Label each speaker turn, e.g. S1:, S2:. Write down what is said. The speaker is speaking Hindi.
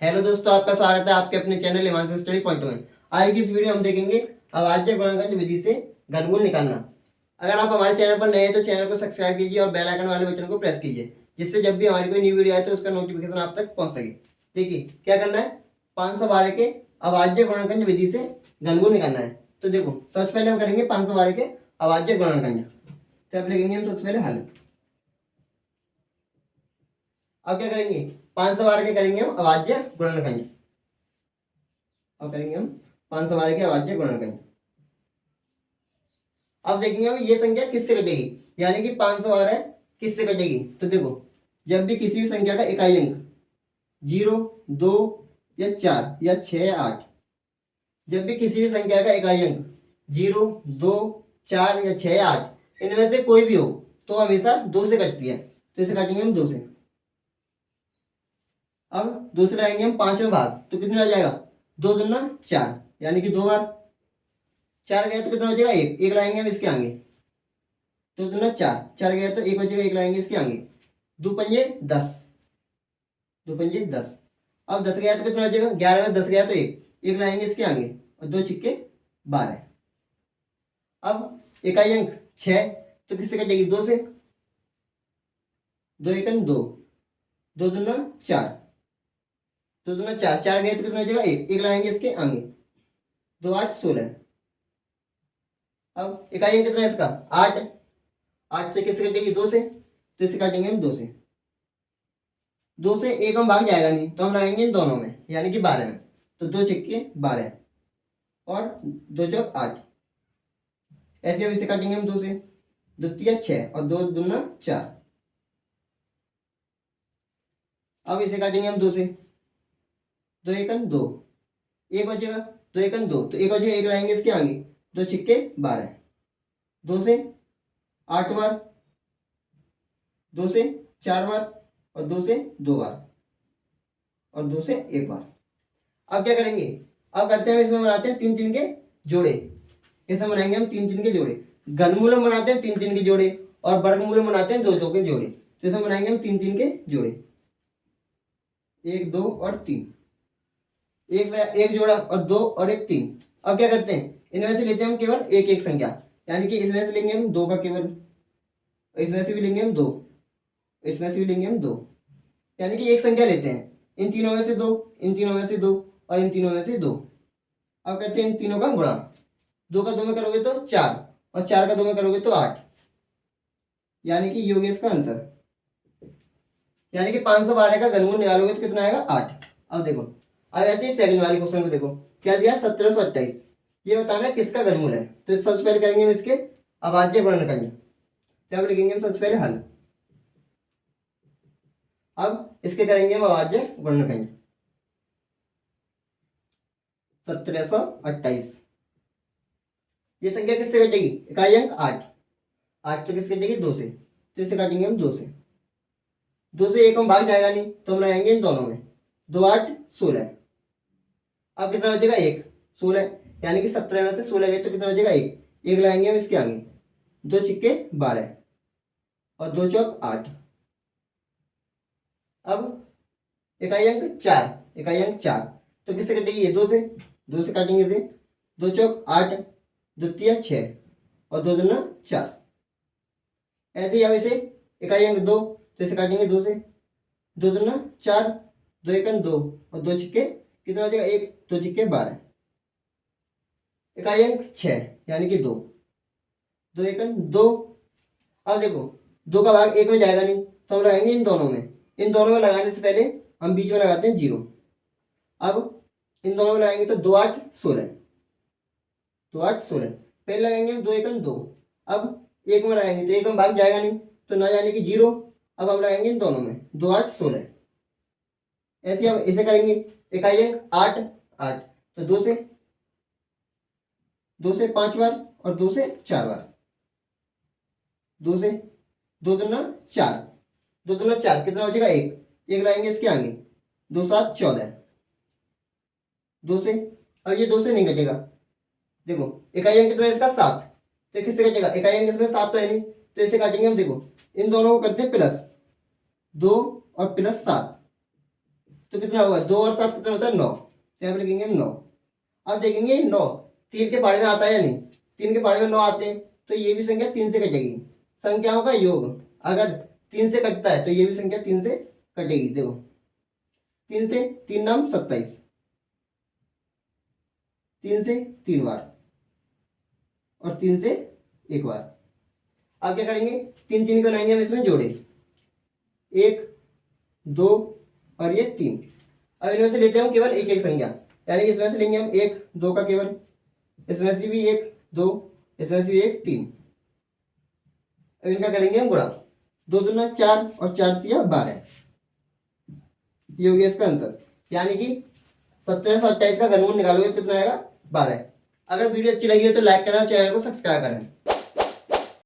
S1: हेलो दोस्तों, आपका स्वागत है आपके अपने चैनल हिमांशु स्टडी पॉइंट में। आज की इस वीडियो हम देखेंगे अभाज्य गुणनखंड विधि से घनमूल निकालना। अगर आप हमारे चैनल पर नए हैं तो चैनल को सब्सक्राइब कीजिए और बेल आइकन वाले बटन को प्रेस कीजिए, जिससे जब भी हमारी कोई न्यू वीडियो आए तो उसका नोटिफिकेशन आप तक पहुंच सके। देखिए क्या करना है, 512 के अभाज्य गुणनखंड विधि से घनमूल निकालना है। तो देखो सबसे पहले हम करेंगे 512 के अभाज्य गुणनखंड। तो अब लिखेंगे हम सबसे पहले हल। अब क्या करेंगे, 512 के करेंगे हम अभाज्य गुणनखंड। अब करेंगे हम 512 के अभाज्य गुणनखंड। अब देखेंगे हम ये संख्या किससे कटेगी, यानी कि 512 किससे कटेगी। तो देखो जब भी किसी भी संख्या का इकाई अंक 0, 2 या 4 या 6 या 8, जब भी किसी भी संख्या का इकाई अंक 0, 2, 4 या 6 या 8 इनमें से कोई भी हो तो हमेशा 2 से कटती है। तो इसे काटेंगे हम 2 से। अब 2 से लाएंगे हम 5 में भाग, तो कितना हो जाएगा, 2 दूना 4, यानी कि 2 बार 4 गया तो कितना हो जाएगा, 1। 1 लाएंगे हम इसके आगे, 2 दूना 4, 4 गया तो 1 बचेगा, 1 लाएंगे इसके आगे, 2 पंजे 10, 2 पंजे 10। अब 10 गया तो कितना हो जाएगा, 11 में 10 गया तो 1, 1 लाएंगे इसके आगे और 2 छिक्के 12। अब इकाई अंक 6 तो किससे कटेगी, 2 से। 2 एकन 2, 2 दूना 4, 2 दूना 4, 4 गए तो कितना हो जाएगा, 1, 1 लाएंगे इसके आगे, 2 8 16। अब इकाई अंक कितना है इसका, 8, 8 से किससे कटेगी, 2 से। तो इसे काटेंगे हम 2 से। 2 से 1 हम भाग जाएगा नहीं तो हम लगाएंगे इन दोनों में, यानी कि 12 में। तो 2 छिक्के 12 और 2 चौक 8। ऐसे अब इसे काटेंगे हम 2 से, 2 तिया 6 और 2 दूना 4। अब इसे काटेंगे हम 2 से, 2 एकन 2, 1 बचेगा, 2 एकन 2 तो 1 बचेगा, 1 लाएंगे इसके आगे, 2 छिक्के 12, 2 से 8 बार, 2 से 4 बार और 2 से 2 बार और 2 से 1 बार। अब क्या करेंगे, अब करते हैं इसमें बनाते हैं 3 3 के जोड़े। कैसे बनाएंगे हम 3 3 के जोड़े, घनमूल में बनाते हैं 3 3 के जोड़े और वर्गमूल में बनाते हैं 2 2 के जोड़े। तो इसमें बनाएंगे हम 3 3 के जोड़े, 1 2 और 3, एक जोड़ा और 2 और 1 3। अब क्या करते हैं, इनमें से लेते हैं हम केवल एक एक संख्या, यानी कि इसमें से लेंगे हम 2 का केवल, इसमें से भी लेंगे हम 2, इसमें से भी लेंगे हम 2, यानी कि एक संख्या लेते हैं। इन तीनों में से 2, इन तीनों में से 2 और इन तीनों में से 2। अब करते हैं इन तीनों का गुणा, 2 का 2 में करोगे तो 4 और 4 का 2 में करोगे तो 8, यानी कि ये हो गया इसका आंसर। यानी कि 512 का घनमूल निकालोगे तो कितना आएगा, 8। अब देखो, अब ऐसे ही सेकंड वाले क्वेश्चन को देखो, क्या दिया 1728। ये बताना है किसका घनमूल है। तो सबसे पहले करेंगे हम इसके अभाज्य गुणनखंड। तो अब लिखेंगे हम सबसे पहले हल। अब इसके करेंगे हम अभाज्य गुणनखंड। 1728 ये संख्या किससे कटेगी, इकाई अंक 8, 8 तो किससे कटेगी, 2 से। तो इसे काटेंगे हम 2 से। 2 से 1 हम भाग जाएगा नहीं तो हम लगाएंगे इन दोनों में, 2 8 16। अब कितना बचेगा, 1 16, यानी कि 17 में से 16 गए तो कितना बचेगा, 1, 1 लाएंगे हम इसके आगे, 2 छिक्के 12 और 2 चौक 8। अब इकाई अंक 4, इकाई अंक 4 तो किससे कटेगी, ये 2 से। 2 से काटेंगे इसे, 2 चौक 8, 2 तिया 6 और 2 दूना 4। ऐसे ही अब इसे इकाई अंक 2 तो इसे काटेंगे 2 से, 2 दूना 4, 2 एकन 2 और 2 छिक्के कितना हो जाएगा, 1, 2 छिक्के 12। इकाई अंक 6 यानी कि 2, 2 एकन 2। अब देखो 2 का भाग 1 में जाएगा नहीं तो हम लगाएंगे इन दोनों में। इन दोनों में लगाने से पहले हम बीच में लगाते हैं 0। अब इन दोनों में लगाएंगे तो 2 8 16, 2 8 16। पहले लगाएंगे हम 2 एकन 2। अब 1 में लगाएंगे तो 1 में भाग जाएगा नहीं तो ना जाने की 0। अब हम लगाएंगे इन दोनों में 2 8 16। ऐसे हम इसे करेंगे, इकाई अंक 8 8 तो 2 से 5 बार और 2 से 4 बार, 2 से 2 दूना 4, 2 दूना 4 कितना बचेगा, 1, 1 लाएंगे इसके आगे, 2 7 14, 2 से। अब ये 2 से नहीं कटेगा, देखो इकाई अंक कितना है इसका 7, तो किससे कटेगा, इकाई अंक इसमें 7 तो है नहीं तो इसे काटेंगे हम। देखो इन दोनों को करते हैं प्लस 2 और प्लस 7 तो कितना होगा, 2 और 7 कितना होता है 9, तो यहाँ पे लिखेंगे 9। अब देखेंगे 9 3 के पाड़े में आता है या नहीं, 3 के पाड़े में 9 आते हैं, तो ये भी संख्या 3 से कटेगी। संख्याओं का योग अगर 3 से कटता है तो ये भी संख्या 3 से कटेगी। देखो 3 से 3 नाम 27, 3 से 3 बार और 3 से 1 बार। अब क्या करेंगे, 3 3 को बनाएंगे हम इसमें जोड़े, 1 2 और ये 3। अब इनमें से लेते हैं हम केवल एक एक संख्या, यानी इसमें से लेंगे हम 1 2 का केवल, इसमें से भी 1 2, इसमें से भी 1 3। अब इनका करेंगे हम गुणा, 2 दूना 4 और 4 तिया 12, ये हो गया इसका आंसर। यानी कि 1728 का घनमूल निकालोगे कितना आएगा, 12। अगर वीडियो अच्छी लगी हो तो लाइक करना, चैनल को सब्सक्राइब करें।